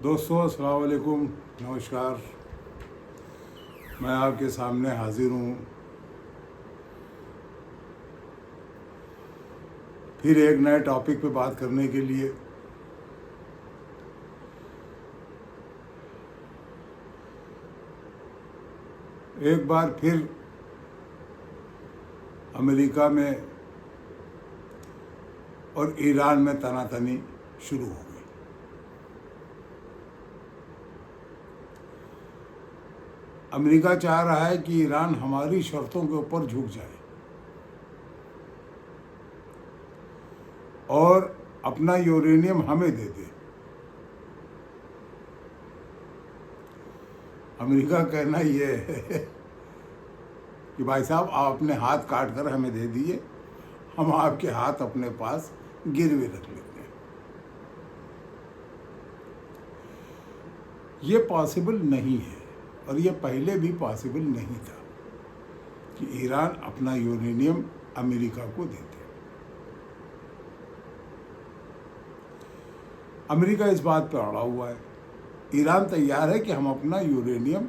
दोस्तों अस्सलाम वालेकुम, नमस्कार। मैं आपके सामने हाजिर हूँ फिर एक नए टॉपिक पे बात करने के लिए। एक बार फिर अमेरिका में और ईरान में तनातनी शुरू हो गई। अमेरिका चाह रहा है कि ईरान हमारी शर्तों के ऊपर झुक जाए और अपना यूरेनियम हमें दे दे। अमेरिका का कहना ये है कि भाई साहब आप अपने हाथ काट कर हमें दे दिए, हम आपके हाथ अपने पास गिरवी रख लेते हैं। ये पॉसिबल नहीं है और ये पहले भी पॉसिबल नहीं था कि ईरान अपना यूरेनियम अमेरिका को देते। अमेरिका इस बात पर अड़ा हुआ है। ईरान तैयार है कि हम अपना यूरेनियम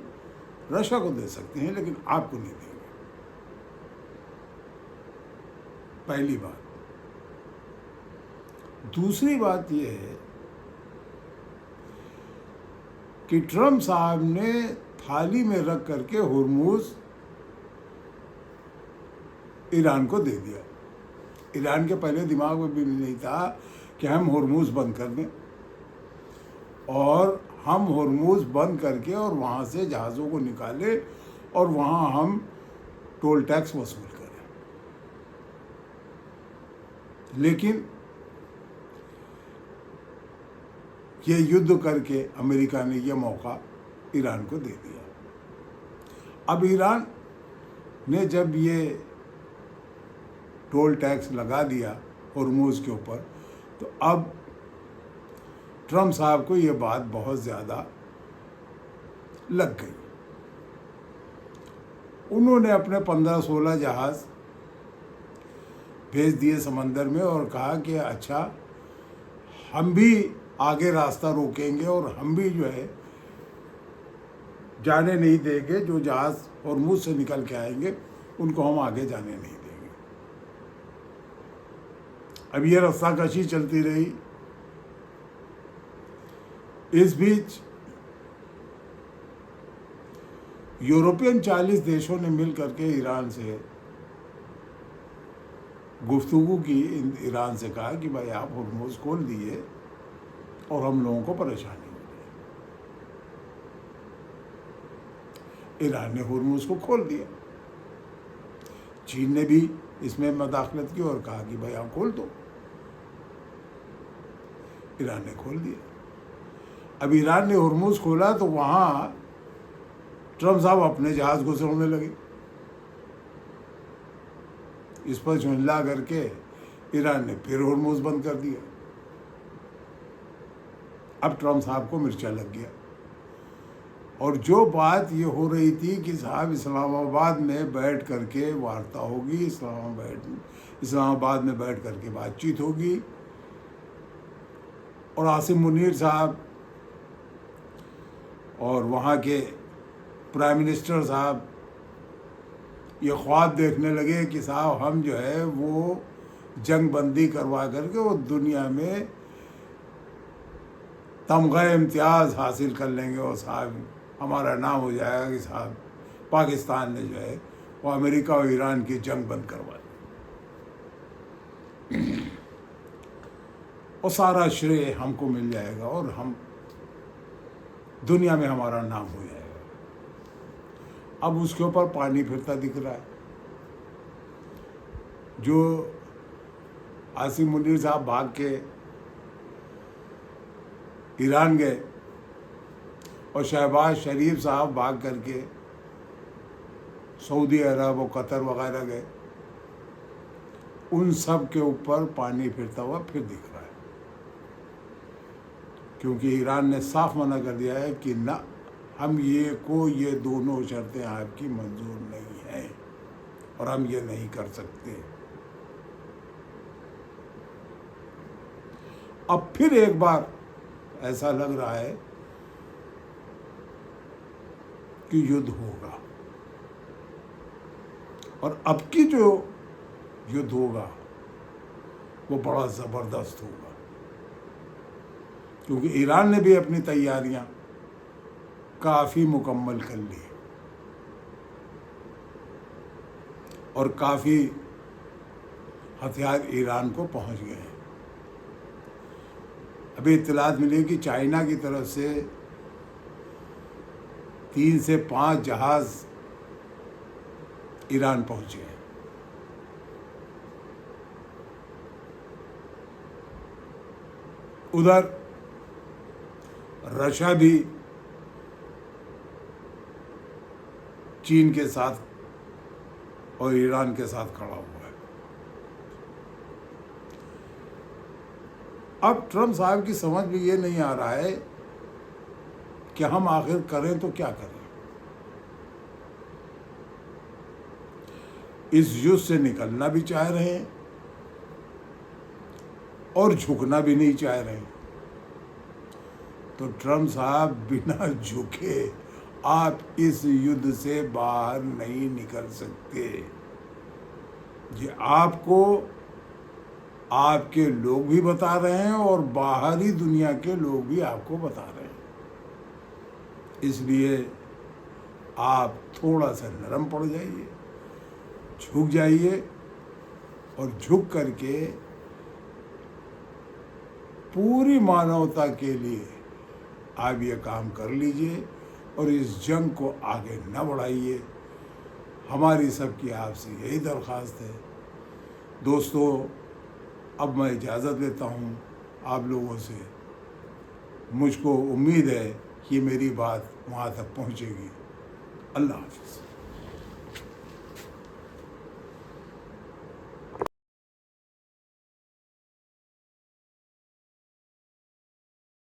रशिया को दे सकते हैं, लेकिन आपको नहीं देंगे। पहली बात। दूसरी बात यह है कि ट्रम्प साहब ने थाली में रख करके हुर्मुज ईरान को दे दिया। ईरान के पहले दिमाग में भी नहीं था कि हम हुर्मुज बंद कर दें और हम हुर्मुज बंद करके और वहाँ से जहाज़ों को निकालें और वहाँ हम टोल टैक्स वसूल करें। लेकिन ये युद्ध करके अमेरिका ने यह मौका ईरान को दे दिया। अब ईरान ने जब ये टोल टैक्स लगा दिया हुर्मुज के ऊपर, तो अब ट्रम्प साहब को ये बात बहुत ज़्यादा लग गई। उन्होंने अपने 15-16 जहाज़ भेज दिए समंदर में और कहा कि अच्छा, हम भी आगे रास्ता रोकेंगे और हम भी जो है जाने नहीं देंगे। जो जहाज़ हुर्मुज से निकल के आएंगे उनको हम आगे जाने नहीं देंगे। अब ये रस्साकशी चलती रही। इस बीच यूरोपियन 40 देशों ने मिल करके ईरान से गुफ्तगू की। ईरान से कहा कि भाई आप हुर्मुज खोल दिए और हम लोगों को परेशानी हो रही। ईरान ने हुर्मुज को खोल दिया। चीन ने भी इसमें मदाखलत की और कहा कि भाई आप खोल दो। ईरान ने खोल दिया। अब ईरान ने हुर्मुज खोला तो वहाँ ट्रम्प साहब अपने जहाज़ घुसौने लगे। इस पर झुंझला करके ईरान ने फिर हुर्मुज बंद कर दिया। अब ट्रम्प साहब को मिर्चा लग गया। और जो बात ये हो रही थी कि साहब इस्लामाबाद में बैठ करके वार्ता होगी, इस्लामाबाद में बैठ करके बातचीत होगी और आसिम मुनीर साहब और वहाँ के प्राइम मिनिस्टर साहब ये ख्वाब देखने लगे कि साहब हम जो है वो जंग बंदी करवा करके वो दुनिया में तमगा इम्तियाज़ हासिल कर लेंगे और साहब हमारा नाम हो जाएगा कि साहब पाकिस्तान ने जो है वो अमेरिका और ईरान की जंग बंद करवा दी और सारा श्रेय हमको मिल जाएगा और हम दुनिया में हमारा नाम हो जाएगा। अब उसके ऊपर पानी फिरता दिख रहा है। जो आसिम मुनीर साहब भाग के ईरान गए और शहबाज शरीफ साहब भाग करके सऊदी अरब और कतर वगैरह गए, उन सब के ऊपर पानी फिरता हुआ फिर दिख रहा है। क्योंकि ईरान ने साफ मना कर दिया है कि ना, हम ये दोनों शर्तें आपकी मंजूर नहीं हैं और हम ये नहीं कर सकते। अब फिर एक बार ऐसा लग रहा है कि युद्ध होगा, और अब की जो युद्ध होगा वो बड़ा ज़बरदस्त होगा, क्योंकि ईरान ने भी अपनी तैयारियां काफ़ी मुकम्मल कर ली और काफ़ी हथियार ईरान को पहुंच गए हैं। अभी इत्तलात मिली कि चाइना की तरफ से 3 से 5 जहाज़ ईरान पहुंचे हैं। उधर रशिया भी चीन के साथ और ईरान के साथ खड़ा हुआ है। अब ट्रम्प साहब की समझ में ये नहीं आ रहा है कि हम आखिर करें तो क्या करें। इस युद्ध से निकलना भी चाह रहे हैं और झुकना भी नहीं चाह रहे हैं। तो ट्रम्प साहब बिना झुके आप इस युद्ध से बाहर नहीं निकल सकते। ये आपको आपके लोग भी बता रहे हैं और बाहरी दुनिया के लोग भी आपको बता रहे हैं। इसलिए आप थोड़ा सा नरम पड़ जाइए, झुक जाइए और झुक करके पूरी मानवता के लिए आप ये काम कर लीजिए और इस जंग को आगे न बढ़ाइए। हमारी सबकी आपसे यही दरख्वास्त है। दोस्तों, अब मैं इजाज़त लेता हूँ आप लोगों से। मुझको उम्मीद है कि मेरी बात वहाँ तक पहुँचेगी। अल्लाह हाफ़िज़।